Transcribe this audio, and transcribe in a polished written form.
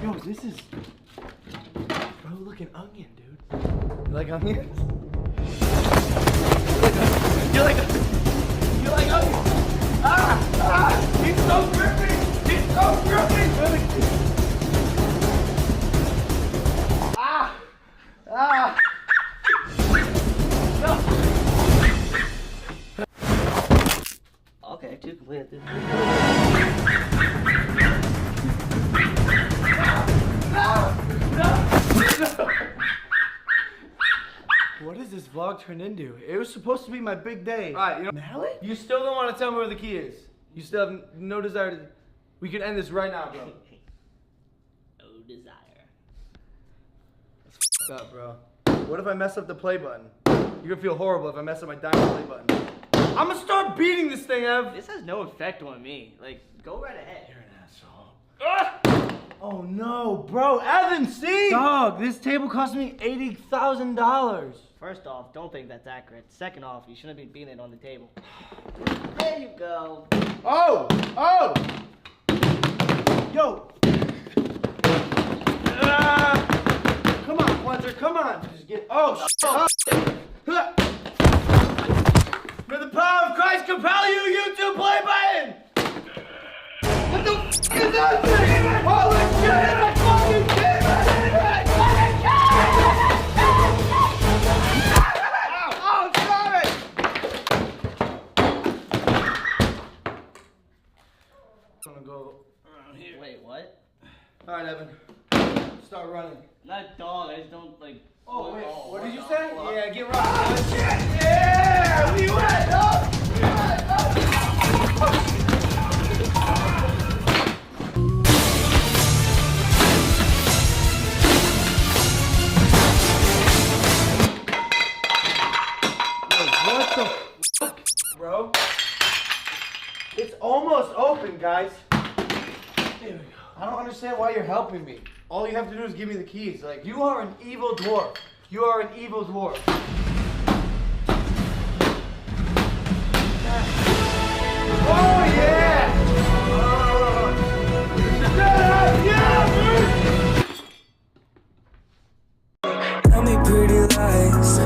Yo, this is... Bro, look an onion, dude. You like onions? You like onions? He's so grippy! He's so grippy! No. Okay, two complete this. What does this vlog turn into? It was supposed to be my big day. Alright, you know, Mallet? you still don't want to tell me where the key is. You still have no desire to... We can end this right now, bro. No desire. That's f***ed up, bro. What if I mess up the play button? You're gonna feel horrible if I mess up my diamond play button. I'm gonna start beating this thing, Ev. This has no effect on me. Like, go right ahead. You're an asshole. Oh no, bro, Evan, see? Dog, this table cost me $80,000. First off, don't think that's accurate. Second off, you shouldn't be beating it on the table. There you go. Oh! Yo! Come on, Plunger, come on! Just get... Oh, May the power of Christ compel you, YouTube play button! What the f*** is that thing? Holy shit, I fucking did it! Oh, sorry! I'm gonna go around here. Wait, what? Alright, Evan. Start running. Not dog, I just don't like... Oh, wait, what did you the say? fuck? Yeah, get right. Oh, shit! Yeah! We went up! What the fuck, bro? It's almost open, guys. There we go. I don't understand why you're helping me. All you have to do is give me the keys. Like, you are an evil dwarf. You are an evil dwarf. Oh, yeah! Tell me pretty lies,